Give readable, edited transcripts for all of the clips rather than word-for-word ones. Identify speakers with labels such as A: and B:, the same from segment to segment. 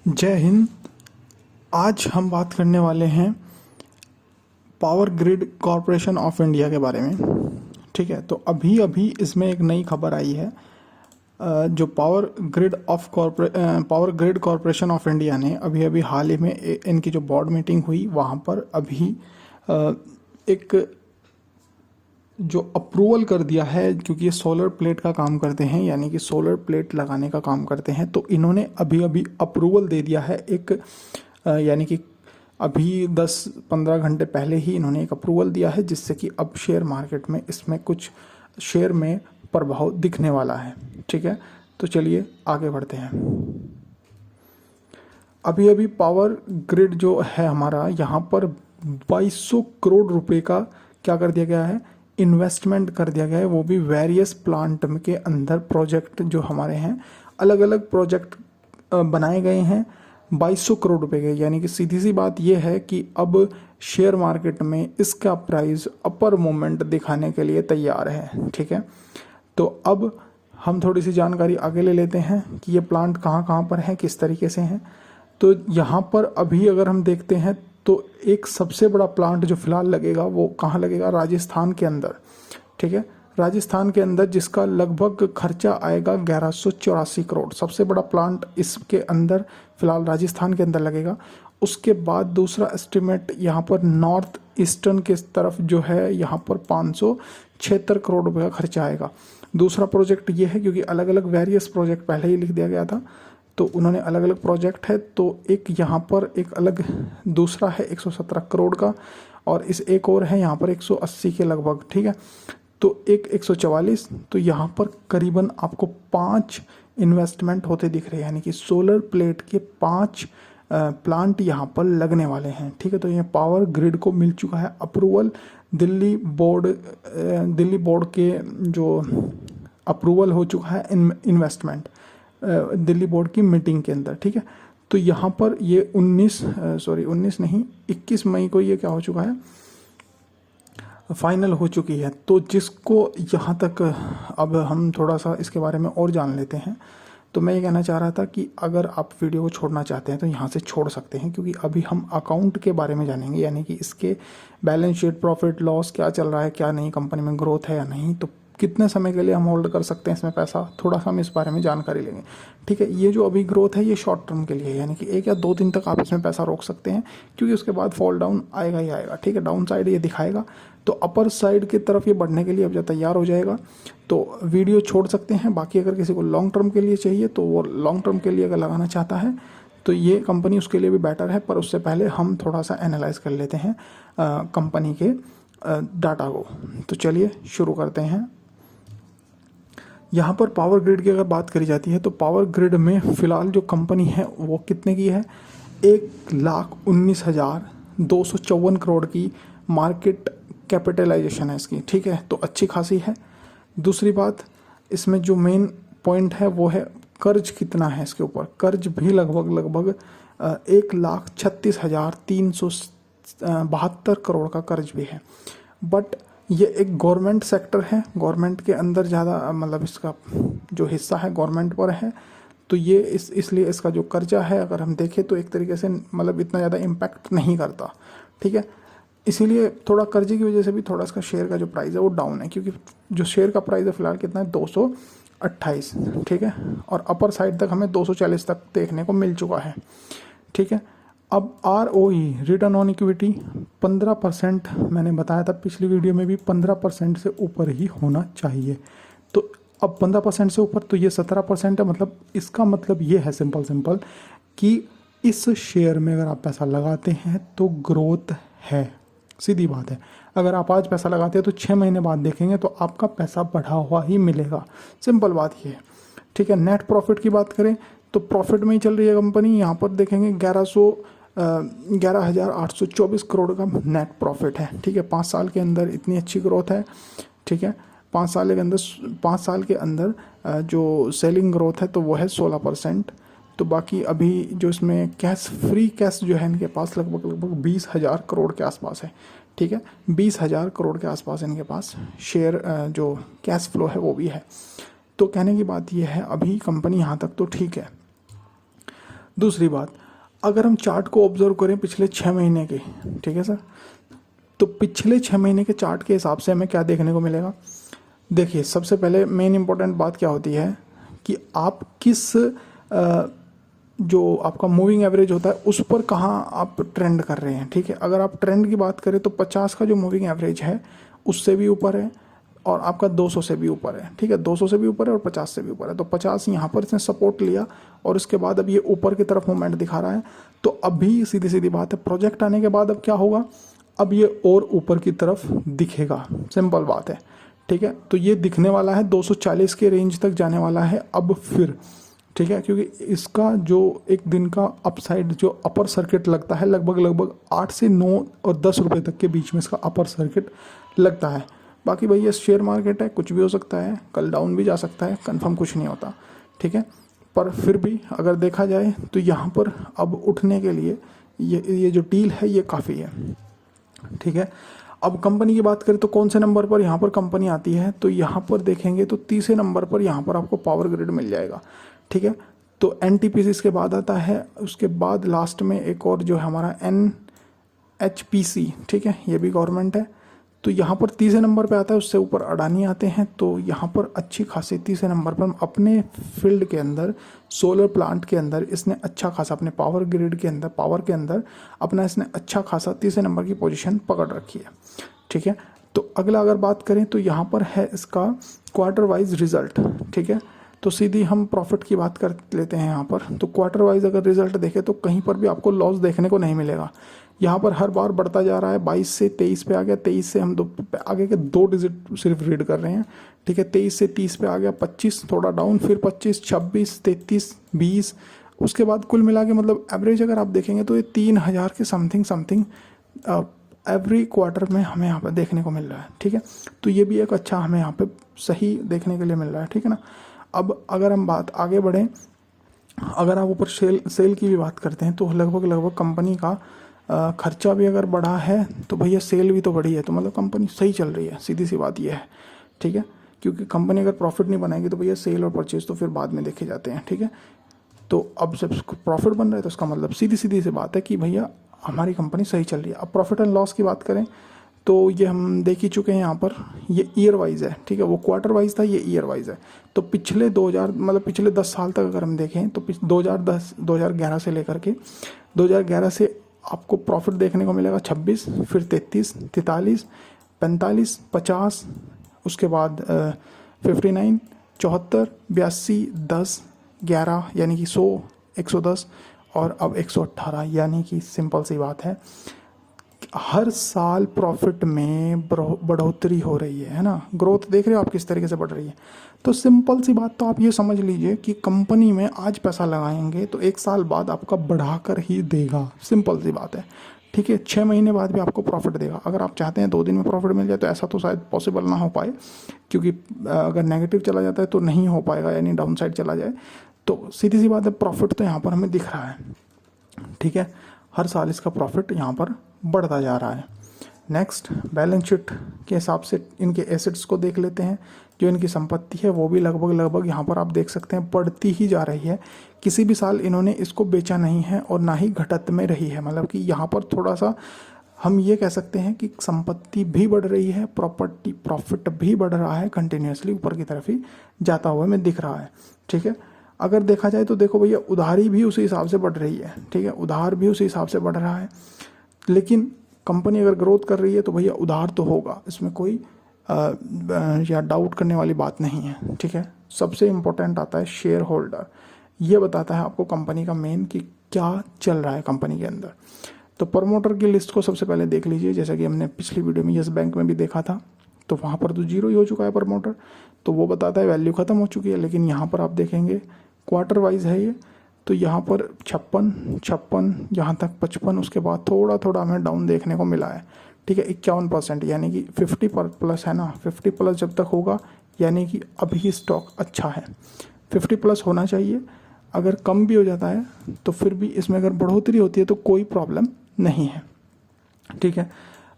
A: जय हिंद। आज हम बात करने वाले हैं power grid corporation of India के बारे में। ठीक है, तो अभी अभी इसमें एक नई खबर आई है। जो power grid corporation of India ने अभी अभी हाल ही में इनकी जो बोर्ड मीटिंग हुई वहाँ पर अभी एक जो अप्रूवल कर दिया है, क्योंकि ये सोलर प्लेट का काम करते हैं, यानी कि सोलर प्लेट लगाने का काम करते हैं। तो इन्होंने अभी अभी अप्रूवल दे दिया है यानी कि अभी 10-15 घंटे पहले ही इन्होंने एक अप्रूवल दिया है, जिससे कि अब शेयर मार्केट में इसमें कुछ शेयर में प्रभाव दिखने वाला है। ठीक है, तो चलिए आगे बढ़ते हैं। अभी अभी पावर ग्रिड जो है हमारा, यहाँ पर 2200 करोड़ रुपए का क्या कर दिया गया है, इन्वेस्टमेंट कर दिया गया है। वो भी वेरियस प्लांट के अंदर प्रोजेक्ट जो हमारे हैं, अलग अलग प्रोजेक्ट बनाए गए हैं 2200 करोड़ रुपए के। यानी कि सीधी सी बात यह है कि अब शेयर मार्केट में इसका प्राइस अपर मोमेंट दिखाने के लिए तैयार है। ठीक है, तो अब हम थोड़ी सी जानकारी आगे ले लेते हैं कि ये प्लांट कहाँ कहाँ पर हैं, किस तरीके से हैं। तो यहाँ पर अभी अगर हम देखते हैं तो एक सबसे बड़ा प्लांट जो फिलहाल लगेगा वो कहाँ लगेगा, राजस्थान के अंदर। ठीक है, राजस्थान के अंदर, जिसका लगभग खर्चा आएगा 1184 करोड़। सबसे बड़ा प्लांट इसके अंदर फिलहाल राजस्थान के अंदर लगेगा। उसके बाद दूसरा एस्टिमेट यहाँ पर नॉर्थ ईस्टर्न के तरफ जो है, यहाँ पर 576 करोड़ रुपए का खर्चा आएगा। दूसरा प्रोजेक्ट ये है, क्योंकि अलग अलग वेरियस प्रोजेक्ट पहले ही लिख दिया गया था, तो उन्होंने अलग अलग प्रोजेक्ट है। तो एक यहाँ पर एक अलग दूसरा है 117 करोड़ का, और इस एक और है यहाँ पर 180 के लगभग। ठीक है, तो एक 144। तो यहाँ पर करीबन आपको 5 इन्वेस्टमेंट होते दिख रहे हैं, यानी कि सोलर प्लेट के 5 प्लांट यहाँ पर लगने वाले हैं। ठीक है, तो ये पावर ग्रिड को मिल चुका है अप्रूवल। दिल्ली बोर्ड के जो अप्रूवल हो चुका है इन्वेस्टमेंट दिल्ली बोर्ड की मीटिंग के अंदर। ठीक है, तो यहाँ पर ये 21 मई को ये क्या हो चुका है, फाइनल हो चुकी है। तो जिसको यहाँ तक, अब हम थोड़ा सा इसके बारे में और जान लेते हैं। तो मैं ये कहना चाह रहा था कि अगर आप वीडियो को छोड़ना चाहते हैं तो यहाँ से छोड़ सकते हैं, क्योंकि अभी हम अकाउंट के बारे में जानेंगे, यानी कि इसके बैलेंस शीट, प्रॉफिट लॉस क्या चल रहा है, क्या नहीं, कंपनी में ग्रोथ है या नहीं, तो कितने समय के लिए हम होल्ड कर सकते हैं इसमें पैसा, थोड़ा सा हम इस बारे में जानकारी लेंगे। ठीक है, ये जो अभी ग्रोथ है ये शॉर्ट टर्म के लिए है, यानी कि 1 या 2 दिन तक आप इसमें पैसा रोक सकते हैं, क्योंकि उसके बाद फॉल डाउन आएगा ही आएगा। ठीक है, डाउन साइड ये दिखाएगा, तो अपर साइड की तरफ ये बढ़ने के लिए अब जब तैयार हो जाएगा तो वीडियो छोड़ सकते हैं। बाकी अगर किसी को लॉन्ग टर्म के लिए चाहिए तो वो लॉन्ग टर्म के लिए अगर लगाना चाहता है तो ये कंपनी उसके लिए भी बेटर है। पर उससे पहले हम थोड़ा सा एनालाइज कर लेते हैं कंपनी के डाटा को। तो चलिए शुरू करते हैं। यहाँ पर पावर ग्रिड की अगर बात करी जाती है तो पावर ग्रिड में फ़िलहाल जो कंपनी है वो कितने की है, 1,19,254 करोड़ की मार्केट कैपिटलाइजेशन है इसकी। ठीक है, तो अच्छी खासी है। दूसरी बात, इसमें जो मेन पॉइंट है वो है कर्ज कितना है इसके ऊपर। कर्ज भी लगभग 1,36,372 करोड़ का कर्ज भी है। बट ये एक गवर्नमेंट सेक्टर है, गवर्नमेंट के अंदर ज़्यादा मतलब इसका जो हिस्सा है गवर्नमेंट पर है, तो ये इसलिए इसका जो कर्जा है अगर हम देखें तो एक तरीके से मतलब इतना ज़्यादा इम्पैक्ट नहीं करता। ठीक है, इसीलिए थोड़ा कर्जे की वजह से भी थोड़ा इसका शेयर का जो प्राइस है वो डाउन है, क्योंकि जो शेयर का प्राइस है फिलहाल कितना है, 228। ठीक है, और अपर साइड तक हमें 240 तक देखने को मिल चुका है। ठीक है, अब ROE, रिटर्न ऑन इक्विटी 15%, मैंने बताया था पिछली वीडियो में भी 15% से ऊपर ही होना चाहिए। तो अब 15% से ऊपर, तो ये 17% है। मतलब इसका मतलब ये है सिंपल कि इस शेयर में अगर आप पैसा लगाते हैं तो ग्रोथ है, सीधी बात है। अगर आप आज पैसा लगाते हैं तो 6 महीने बाद देखेंगे तो आपका पैसा बढ़ा हुआ ही मिलेगा, सिंपल बात ये है। ठीक है, नेट प्रॉफिट की बात करें तो प्रॉफिट में ही चल रही है कंपनी। यहाँ पर देखेंगे 11,824 करोड़ का नेट प्रॉफिट है। ठीक है, 5 साल के अंदर इतनी अच्छी ग्रोथ है। ठीक है, 5 साल के अंदर जो सेलिंग ग्रोथ है तो वो है 16%। तो बाकी अभी जो इसमें फ्री कैश जो है इनके पास लगभग 20,000 करोड़ के आसपास है। ठीक है, 20,000 करोड़ के आसपास इनके पास शेयर जो कैश फ्लो है वो भी है। तो कहने की बात यह है, अभी कंपनी यहाँ तक तो ठीक है। दूसरी बात, अगर हम चार्ट को ऑब्जर्व करें पिछले 6 महीने के, ठीक है सर, तो पिछले 6 महीने के चार्ट के हिसाब से हमें क्या देखने को मिलेगा। देखिए सबसे पहले मेन इंपॉर्टेंट बात क्या होती है कि आप किस जो आपका मूविंग एवरेज होता है उस पर कहाँ आप ट्रेंड कर रहे हैं। ठीक है, अगर आप ट्रेंड की बात करें तो 50 का जो मूविंग एवरेज है उससे भी ऊपर है और आपका 200 से भी ऊपर है। ठीक है, 200 से भी ऊपर है और 50 से भी ऊपर है। तो 50 यहाँ पर इसने सपोर्ट लिया और उसके बाद अब ये ऊपर की तरफ मूवमेंट दिखा रहा है। तो अभी सीधी सीधी बात है, प्रोजेक्ट आने के बाद अब क्या होगा, अब ये और ऊपर की तरफ दिखेगा, सिंपल बात है। ठीक है, तो ये दिखने वाला है 240 के रेंज तक जाने वाला है अब फिर। ठीक है, क्योंकि इसका जो एक दिन का अपसाइड जो अपर सर्किट लगता है लगभग 8 से 9 और 10 रुपए तक के बीच में इसका अपर सर्किट लगता है। बाकी भैया शेयर मार्केट है, कुछ भी हो सकता है, कल डाउन भी जा सकता है, कंफर्म कुछ नहीं होता। ठीक है, पर फिर भी अगर देखा जाए तो यहाँ पर अब उठने के लिए ये जो डील है ये काफ़ी है। ठीक है, अब कंपनी की बात करें तो कौन से नंबर पर यहाँ पर कंपनी आती है, तो यहाँ पर देखेंगे तो तीसरे नंबर पर यहाँ पर आपको पावर ग्रिड मिल जाएगा। ठीक है, तो एनटीपीसी इसके बाद आता है, उसके बाद लास्ट में एक और जो है हमारा एनएचपीसी। ठीक है, ये भी गवर्नमेंट है। तो यहाँ पर तीसरे नंबर पे आता है, उससे ऊपर अडानी आते हैं। तो यहाँ पर अच्छी खासी तीसरे नंबर पर अपने फील्ड के अंदर सोलर प्लांट के अंदर इसने अच्छा खासा अपने पावर ग्रिड के अंदर पावर के अंदर अपना इसने अच्छा खासा तीसरे नंबर की पोजीशन पकड़ रखी है। ठीक है, तो अगला अगर बात करें तो यहाँ पर है इसका क्वार्टर वाइज रिजल्ट। ठीक है, तो सीधी हम प्रॉफिट की बात कर लेते हैं यहाँ पर। तो क्वार्टर वाइज अगर रिजल्ट देखें तो कहीं पर भी आपको लॉस देखने को नहीं मिलेगा। यहाँ पर हर बार बढ़ता जा रहा है, 22 से 23 पे आ गया, 23 से हम आगे के 2 डिजिट सिर्फ रीड कर रहे हैं। ठीक है, 23 से 30 पे आ गया, 25 थोड़ा डाउन, फिर 25, 26, 33, 20, उसके बाद कुल मिला के मतलब एवरेज अगर आप देखेंगे तो ये 3000 के समथिंग एवरी क्वार्टर में हमें यहाँ पर देखने को मिल रहा है। ठीक है, तो ये भी एक अच्छा हमें यहाँ पे सही देखने के लिए मिल रहा है। ठीक है ना, अब अगर हम बात आगे बढ़ें, अगर आप ऊपर सेल की भी बात करते हैं तो लगभग कंपनी का खर्चा भी अगर बढ़ा है तो भैया सेल भी तो बढ़ी है, तो मतलब कंपनी सही चल रही है, सीधी सी बात यह है। ठीक है, क्योंकि कंपनी अगर प्रॉफिट नहीं बनाएगी तो भैया सेल और परचेज तो फिर बाद में देखे जाते हैं। ठीक है, तो अब जब प्रॉफिट बन रहा है तो उसका मतलब सीधी सी बात है कि भैया हमारी कंपनी सही चल रही है। अब प्रॉफिट एंड लॉस की बात करें तो ये हम देख ही चुके हैं, यहाँ पर ये ईयर वाइज है। ठीक है, वो क्वार्टर वाइज था, ये ईयर वाइज है। तो पिछले 10 साल तक अगर हम देखें तो 2011 से लेकर के 2011 से आपको प्रॉफिट देखने को मिलेगा 26, फिर 33, 43, 45, 50, उसके बाद 59, 74, 82, 10, 11 यानी कि 100, 110 और अब 118, यानी कि सिंपल सी बात है हर साल प्रॉफिट में बढ़ोतरी हो रही है ना। ग्रोथ देख रहे हो आप किस तरीके से बढ़ रही है। तो सिंपल सी बात तो आप ये समझ लीजिए कि कंपनी में आज पैसा लगाएंगे तो 1 साल बाद आपका बढ़ाकर ही देगा, सिंपल सी बात है। ठीक है, 6 महीने बाद भी आपको प्रॉफिट देगा। अगर आप चाहते हैं 2 दिन में प्रॉफिट मिल जाए तो ऐसा तो शायद पॉसिबल ना हो पाए, क्योंकि अगर नेगेटिव चला जाता है तो नहीं हो पाएगा, यानी डाउन साइड चला जाए। तो सीधी सी बात है, प्रॉफिट तो यहाँ पर हमें दिख रहा है। ठीक है, हर साल इसका प्रॉफिट यहाँ पर बढ़ता जा रहा है। नेक्स्ट बैलेंस शीट के हिसाब से इनके एसेट्स को देख लेते हैं। जो इनकी संपत्ति है वो भी लगभग यहाँ पर आप देख सकते हैं बढ़ती ही जा रही है। किसी भी साल इन्होंने इसको बेचा नहीं है और ना ही घटत में रही है। मतलब कि यहाँ पर थोड़ा सा हम ये कह सकते हैं कि संपत्ति भी बढ़ रही है, प्रॉफिट भी बढ़ रहा है, कंटिन्यूसली ऊपर की तरफ ही जाता हुआ हमें दिख रहा है। ठीक है, अगर देखा जाए तो देखो भैया उधारी भी उसी हिसाब से बढ़ रही है। ठीक है, उधार भी उसी हिसाब से बढ़ रहा है। लेकिन कंपनी अगर ग्रोथ कर रही है तो भैया उधार तो होगा, इसमें कोई या डाउट करने वाली बात नहीं है। ठीक है, सबसे इम्पोर्टेंट आता है शेयर होल्डर। ये बताता है आपको कंपनी का मेन कि क्या चल रहा है कंपनी के अंदर। तो प्रमोटर की लिस्ट को सबसे पहले देख लीजिए, जैसा कि हमने पिछली वीडियो में यस बैंक में भी देखा था। तो वहाँ पर तो 0 ही हो चुका है प्रमोटर, तो वो बताता है वैल्यू ख़त्म हो चुकी है। लेकिन यहाँ पर आप देखेंगे क्वार्टर वाइज है ये, तो यहाँ पर 56 यहाँ तक 55, उसके बाद थोड़ा हमें डाउन देखने को मिला है। ठीक है, 51%, यानी कि 50 प्लस है ना, 50 प्लस जब तक होगा यानी कि अभी स्टॉक अच्छा है। 50 प्लस होना चाहिए। अगर कम भी हो जाता है तो फिर भी इसमें अगर बढ़ोतरी होती है तो कोई प्रॉब्लम नहीं है। ठीक है,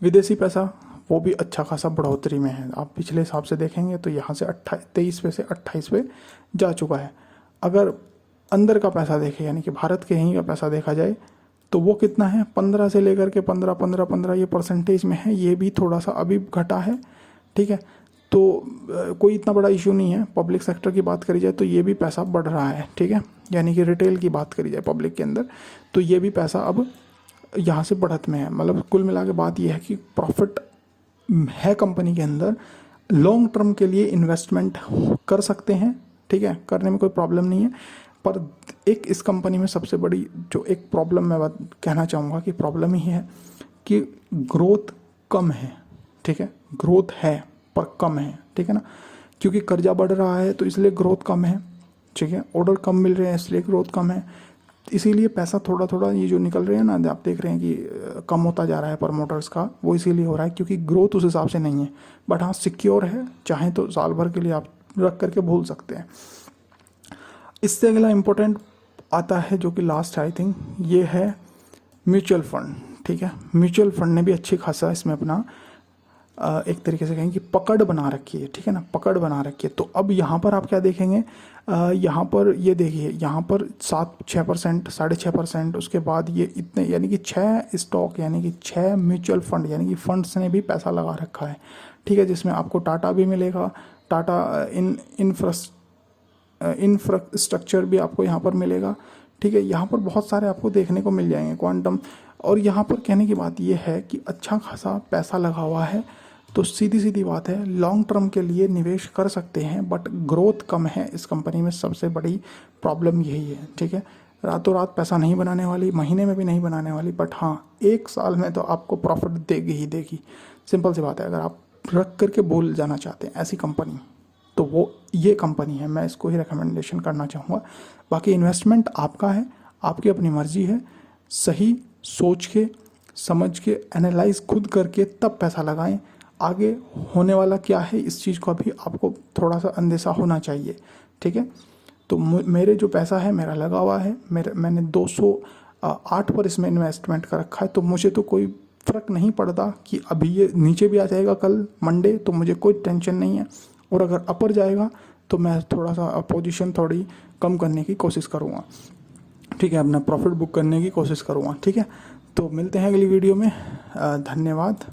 A: विदेशी पैसा वो भी अच्छा खासा बढ़ोतरी में है। आप पिछले हिसाब से देखेंगे तो यहाँ से 23 पे से 28 पे जा चुका है। अगर अंदर का पैसा देखें, यानी कि भारत के यहीं का पैसा देखा जाए, तो वो कितना है, 15 से लेकर के 15 ये परसेंटेज में है। ये भी थोड़ा सा अभी घटा है, ठीक है। तो कोई इतना बड़ा इशू नहीं है। पब्लिक सेक्टर की बात करी जाए तो ये भी पैसा बढ़ रहा है, ठीक है। यानी कि रिटेल की बात करी जाए पब्लिक के अंदर, तो ये भी पैसा अब यहाँ से बढ़त में है। मतलब कुल मिला के बात ये है कि प्रॉफिट है कंपनी के अंदर, लॉन्ग टर्म के लिए इन्वेस्टमेंट कर सकते हैं, ठीक है, करने में कोई प्रॉब्लम नहीं है। पर एक इस कंपनी में सबसे बड़ी जो एक प्रॉब्लम मैं कहना चाहूँगा कि प्रॉब्लम ही है कि ग्रोथ कम है, ठीक है। ग्रोथ है पर कम है, ठीक है ना, क्योंकि कर्जा बढ़ रहा है तो इसलिए ग्रोथ कम है, ठीक है। ऑर्डर कम मिल रहे हैं इसलिए ग्रोथ कम है। इसीलिए पैसा थोड़ा थोड़ा ये जो निकल रहे हैं ना, आप देख रहे हैं कि कम होता जा रहा है प्रमोटर्स का, वो इसीलिए हो रहा है क्योंकि ग्रोथ उस हिसाब से नहीं है। बट हाँ, सिक्योर है, चाहें तो साल भर के लिए आप रख करके भूल सकते हैं। इससे अगला इम्पोर्टेंट आता है जो कि लास्ट आई थिंक ये है म्यूचुअल फंड, ठीक है। म्यूचुअल फंड ने भी अच्छी खासा इसमें अपना एक तरीके से कहें कि पकड़ बना रखी है, ठीक है ना, पकड़ बना रखी है। तो अब यहाँ पर आप क्या देखेंगे, यहाँ पर ये देखिए, यहाँ पर 6%, 6.5%, उसके बाद ये इतने, यानी कि 6 स्टॉक, यानी कि 6 म्यूचुअल फंड, यानी कि फंड्स ने भी पैसा लगा रखा है, ठीक है। जिसमें आपको टाटा भी मिलेगा, टाटा इंफ्रास्ट्रक्चर भी आपको यहाँ पर मिलेगा, ठीक है। यहाँ पर बहुत सारे आपको देखने को मिल जाएंगे, क्वांटम। और यहाँ पर कहने की बात ये है कि अच्छा खासा पैसा लगा हुआ है, तो सीधी सीधी बात है, लॉन्ग टर्म के लिए निवेश कर सकते हैं, बट ग्रोथ कम है इस कंपनी में। सबसे बड़ी प्रॉब्लम यही है, ठीक है। रातों रात पैसा नहीं बनाने वाली, महीने में भी नहीं बनाने वाली, बट हाँ, 1 साल में तो आपको प्रॉफिट देगी ही देगी। सिंपल सी बात है। अगर आप रख करके बोल जाना चाहते हैं ऐसी कंपनी, तो वो ये कंपनी है, मैं इसको ही रिकमेंडेशन करना चाहूँगा। बाकी इन्वेस्टमेंट आपका है, आपकी अपनी मर्जी है। सही सोच के, समझ के, एनालाइज खुद करके तब पैसा लगाएं। आगे होने वाला क्या है इस चीज़ को अभी आपको थोड़ा सा अंदेशा होना चाहिए, ठीक है। तो मेरे जो पैसा है मेरा लगा हुआ है, मैंने 208 पर इसमें इन्वेस्टमेंट कर रखा है। तो मुझे तो कोई फ़र्क नहीं पड़ता कि अभी ये नीचे भी आ जाएगा कल मंडे, तो मुझे कोई टेंशन नहीं है। और अगर अपर जाएगा तो मैं थोड़ा सा पोजीशन थोड़ी कम करने की कोशिश करूँगा, ठीक है, अपना प्रॉफिट बुक करने की कोशिश करूँगा, ठीक है। तो मिलते हैं अगली वीडियो में। धन्यवाद।